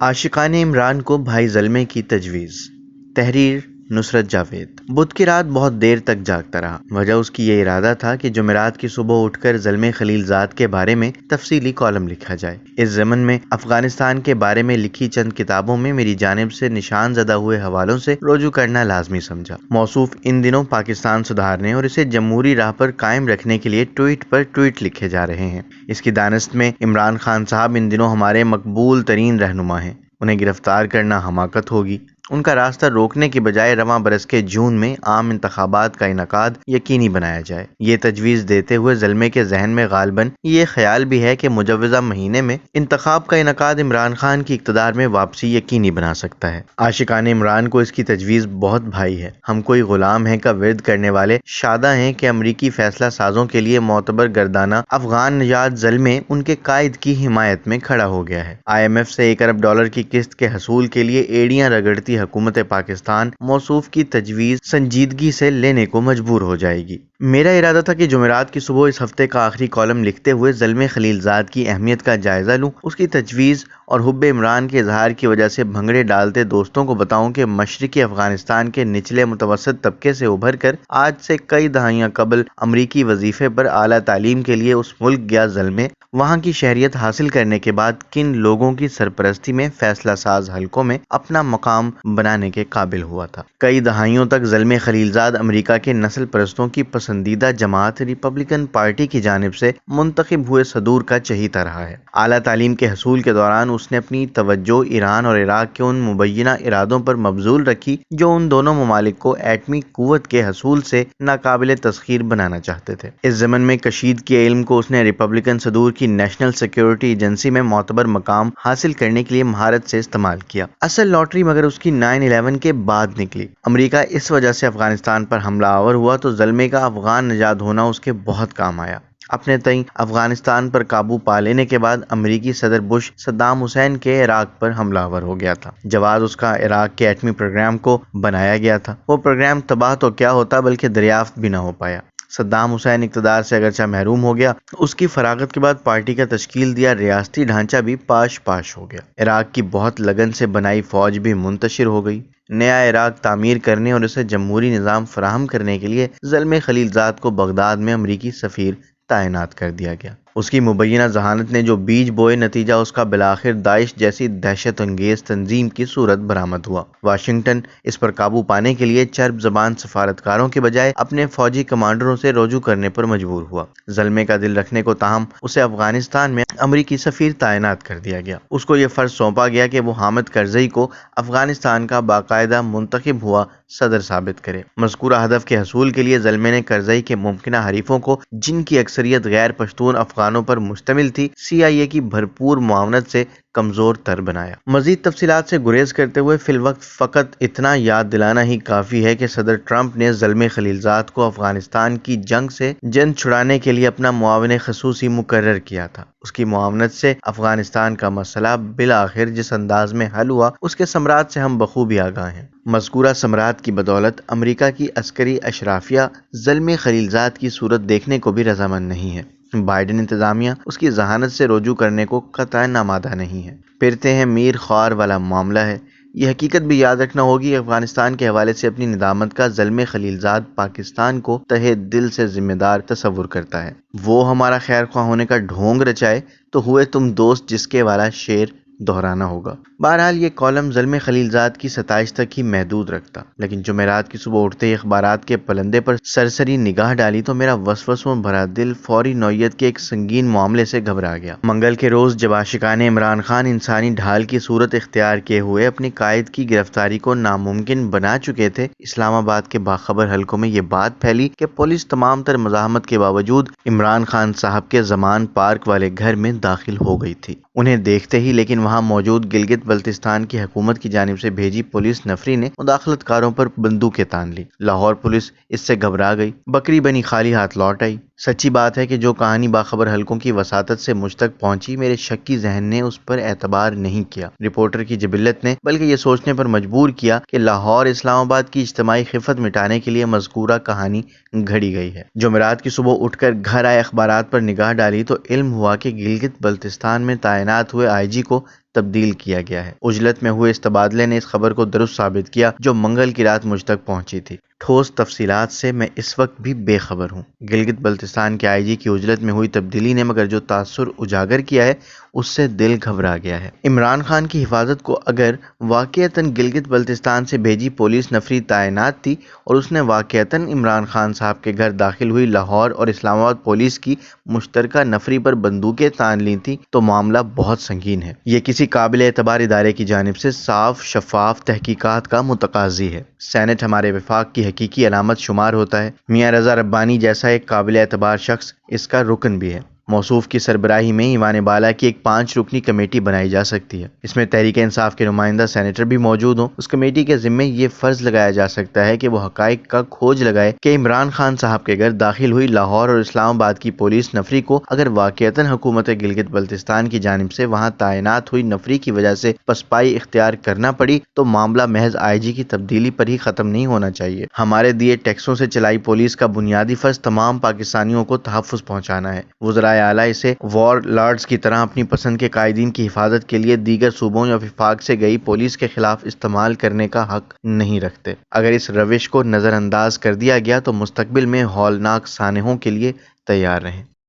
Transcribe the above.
عاشقان عمران کو بھائی زلمے کی تجویز۔ تحریر نصرت جاوید۔ بدھ کی رات بہت دیر تک جاگتا رہا۔ وجہ اس کی یہ ارادہ تھا کہ جمعرات کی صبح اٹھ کر زلمے خلیل زاد کے بارے میں تفصیلی کالم لکھا جائے۔ اس ضمن میں افغانستان کے بارے میں لکھی چند کتابوں میں میری جانب سے نشان زدہ ہوئے حوالوں سے رجوع کرنا لازمی سمجھا۔ موصوف ان دنوں پاکستان سدھارنے اور اسے جمہوری راہ پر قائم رکھنے کے لیے ٹویٹ پر ٹویٹ لکھے جا رہے ہیں۔ اس کی دانست میں عمران خان صاحب ان دنوں ہمارے مقبول ترین رہنما ہیں۔ انہیں گرفتار کرنا حماقت ہوگی۔ ان کا راستہ روکنے کی بجائے رواں برس کے جون میں عام انتخابات کا انعقاد یقینی بنایا جائے۔ یہ تجویز دیتے ہوئے زلمے کے ذہن میں غالباً یہ خیال بھی ہے کہ مجوزہ مہینے میں انتخاب کا انعقاد عمران خان کی اقتدار میں واپسی یقینی بنا سکتا ہے۔ عاشقان عمران کو اس کی تجویز بہت بھائی ہے۔ ہم کوئی غلام ہیں کا ورد کرنے والے شادہ ہیں کہ امریکی فیصلہ سازوں کے لیے معتبر گردانہ افغان نژاد زلمے ان کے قائد کی حمایت میں کھڑا ہو گیا ہے۔ IMF سے $1 ارب کی قسط کے حصول کے لیے ایڑیاں رگڑتی حکومت پاکستان موصوف کی تجویز سنجیدگی سے لینے کو مجبور ہو جائے گی۔ میرا ارادہ تھا کہ جمعرات کی صبح اس ہفتے کا آخری کالم لکھتے ہوئے زلمے خلیل زاد کی اہمیت کا جائزہ لوں، اس کی تجویز اور حب عمران کے اظہار کی وجہ سے بھنگڑے ڈالتے دوستوں کو بتاؤں کہ مشرقی افغانستان کے نچلے متوسط طبقے سے ابھر کر آج سے کئی دہائیاں قبل امریکی وظیفے پر اعلیٰ تعلیم کے لیے اس ملک گیا زلمے وہاں کی شہریت حاصل کرنے کے بعد کن لوگوں کی سرپرستی میں فیصلہ ساز حلقوں میں اپنا مقام بنانے کے قابل ہوا تھا۔ کئی دہائیوں تک زلمے خلیل زاد امریکہ کے نسل پرستوں کی پسندیدہ جماعت ریپبلکن پارٹی کی جانب سے منتخب ہوئے صدور کا چہیتا رہا ہے۔ اعلیٰ تعلیم کے حصول کے دوران اس نے اپنی توجہ ایران اور عراق کے ان مبینہ ارادوں پر مبذول رکھی جو ان دونوں ممالک کو ایٹمی قوت کے حصول سے ناقابل تسخیر بنانا چاہتے تھے۔ اس ضمن میں کشیدگی علم کو اس نے ریپبلکن صدور کی نیشنل سیکیورٹی ایجنسی میں معتبر مقام حاصل کرنے کے لیے مہارت سے استعمال کیا۔ اصل لاٹری مگر اس کی 9/11 کے بعد نکلی۔ امریکہ اس وجہ سے افغانستان پر حملہ آور ہوا تو زلمے کا افغان نژاد ہونا اس کے بہت کام آیا۔ اپنے تئیں افغانستان پر قابو پا لینے کے بعد امریکی صدر بش صدام حسین کے عراق پر حملہ آور ہو گیا تھا۔ جواز اس کا عراق کے ایٹمی پروگرام کو بنایا گیا تھا۔ وہ پروگرام تباہ تو کیا ہوتا بلکہ دریافت بھی نہ ہو پایا۔ صدام حسین اقتدار سے اگرچہ محروم ہو گیا، اس کی فراغت کے بعد پارٹی کا تشکیل دیا ریاستی ڈھانچہ بھی پاش ہو گیا۔ عراق کی بہت لگن سے بنائی فوج بھی منتشر ہو گئی۔ نیا عراق تعمیر کرنے اور اسے جمہوری نظام فراہم کرنے کے لیے زلمے خلیل زاد کو بغداد میں امریکی سفیر تعینات کر دیا گیا۔ اس کی مبینہ ذہانت نے جو بیج بوئے، نتیجہ اس کا بالآخر داعش جیسی دہشت انگیز تنظیم کی صورت برآمد ہوا۔ واشنگٹن اس پر قابو پانے کے لیے چرب زبان سفارتکاروں کے بجائے اپنے فوجی کمانڈروں سے رجوع کرنے پر مجبور ہوا۔ زلمے کا دل رکھنے کو تاہم اسے افغانستان میں امریکی سفیر تعینات کر دیا گیا۔ اس کو یہ فرض سونپا گیا کہ وہ حامد کرزئی کو افغانستان کا باقاعدہ منتخب ہوا صدر ثابت کرے۔ مذکورہ ہدف کے حصول کے لیے زلمے نے کرزئی کے ممکنہ حریفوں کو، جن کی اکثریت غیر پشتون افغانوں پر مشتمل تھی، CIA کی بھرپور معاونت سے کمزور تر بنایا۔ مزید تفصیلات سے گریز کرتے ہوئے فی الوقت فقط اتنا یاد دلانا ہی کافی ہے کہ صدر ٹرمپ نے زلمے خلیل زاد کو افغانستان کی جنگ سے جن چھڑانے کے لیے اپنا معاون خصوصی مقرر کیا تھا۔ اس کی معاونت سے افغانستان کا مسئلہ بالآخر جس انداز میں حل ہوا، اس کے ثمرات سے ہم بخوبی آگاہ ہیں۔ مذکورہ ثمرات کی بدولت امریکہ کی عسکری اشرافیہ زلمے خلیل زاد کی صورت دیکھنے کو بھی رضامند نہیں ہے۔ بائیڈن انتظامیہ اس کی ذہانت سے رجوع کرنے کو قطعاً آمادہ نہیں ہے۔ پھرتے ہیں میر خوار والا معاملہ ہے۔ یہ حقیقت بھی یاد رکھنا ہوگی کہ افغانستان کے حوالے سے اپنی ندامت کا زلمے خلیل زاد پاکستان کو تہہ دل سے ذمہ دار تصور کرتا ہے۔ وہ ہمارا خیر خواہ ہونے کا ڈھونگ رچائے تو ہوئے تم دوست جس کے والا شعر دہرانا ہوگا۔ بہرحال یہ کالم زلمے خلیل زاد کی ستائش تک ہی محدود رکھتا، لیکن جمعرات کی صبح اٹھتے ہی اخبارات کے پلندے پر سرسری نگاہ ڈالی تو میرا وسوسوں بھرا دل فوری نوعیت کے ایک سنگین معاملے سے گھبرا گیا۔ منگل کے روز جب عاشقان عمران خان انسانی ڈھال کی صورت اختیار کیے ہوئے اپنی قائد کی گرفتاری کو ناممکن بنا چکے تھے، اسلام آباد کے باخبر حلقوں میں یہ بات پھیلی کہ پولیس تمام تر مزاحمت کے باوجود عمران خان صاحب کے زمان پارک والے گھر میں داخل ہو گئی تھی۔ انہیں دیکھتے ہی لیکن وہاں موجود گلگت بلتستان کی حکومت کی جانب سے بھیجی پولیس نفری نے مداخلت کاروں پر بندوقیں تان لی۔ لاہور پولیس اس سے گھبرا گئی، بکری بنی خالی ہاتھ لوٹ آئی۔ سچی بات ہے کہ جو کہانی باخبر حلقوں کی وساطت سے مجھ تک پہنچی، میرے شکی ذہن نے اس پر اعتبار نہیں کیا۔ رپورٹر کی جبلت نے بلکہ یہ سوچنے پر مجبور کیا کہ لاہور اسلام آباد کی اجتماعی خفت مٹانے کے لیے مذکورہ کہانی گھڑی گئی ہے۔ جمعرات کی صبح اٹھ کر گھر آئے اخبارات پر نگاہ ڈالی تو علم ہوا کہ گلگت بلتستان میں تعینات ہوئے IG کو تبدیل کیا گیا ہے۔ عجلت میں ہوئے اس تبادلے نے اس خبر کو درست ثابت کیا جو منگل کی رات مجھ تک پہنچی تھی۔ ٹھوس تفصیلات سے میں اس وقت بھی بے خبر ہوں۔ گلگت بلتستان کے آئی جی کی عجلت میں ہوئی تبدیلی نے مگر جو تاثر اجاگر کیا ہے اس سے دل گھبرا گیا ہے۔ عمران خان کی حفاظت کو اگر واقعتاً گلگت بلتستان سے بھیجی پولیس نفری تعینات تھی اور اس نے واقعتاً عمران خان صاحب کے گھر داخل ہوئی لاہور اور اسلام آباد پولیس کی مشترکہ نفری پر بندوقیں تان لی تھیں تو معاملہ بہت سنگین ہے۔ یہ کسی قابل اعتبار ادارے کی جانب سے صاف شفاف تحقیقات کا متقاضی ہے۔ سینٹ ہمارے وفاق کی حقیقی علامت شمار ہوتا ہے۔ میاں رضا ربانی جیسا ایک قابل اعتبار شخص اس کا رکن بھی ہے۔ موصوف کی سربراہی میں ایوان بالا کی ایک 5 رکنی کمیٹی بنائی جا سکتی ہے۔ اس میں تحریک انصاف کے نمائندہ سینیٹر بھی موجود ہوں۔ اس کمیٹی کے ذمے یہ فرض لگایا جا سکتا ہے کہ وہ حقائق کا کھوج لگائے کہ عمران خان صاحب کے گھر داخل ہوئی لاہور اور اسلام آباد کی پولیس نفری کو اگر واقعتاً حکومت گلگت بلتستان کی جانب سے وہاں تعینات ہوئی نفری کی وجہ سے پسپائی اختیار کرنا پڑی تو معاملہ محض آئی جی کی تبدیلی پر ہی ختم نہیں ہونا چاہیے۔ ہمارے دیے ٹیکسوں سے چلائی پولیس کا بنیادی فرض تمام پاکستانیوں کو تحفظ پہنچانا ہے۔ وزرائے اعلیٰ اسے وار لارڈز کی طرح اپنی پسند کے قائدین کی حفاظت کے لیے دیگر صوبوں یا وفاق سے گئی پولیس کے خلاف استعمال کرنے کا حق نہیں رکھتے۔ اگر اس روش کو نظر انداز کر دیا گیا تو مستقبل میں ہولناک سانحوں کے لیے تیار رہیں۔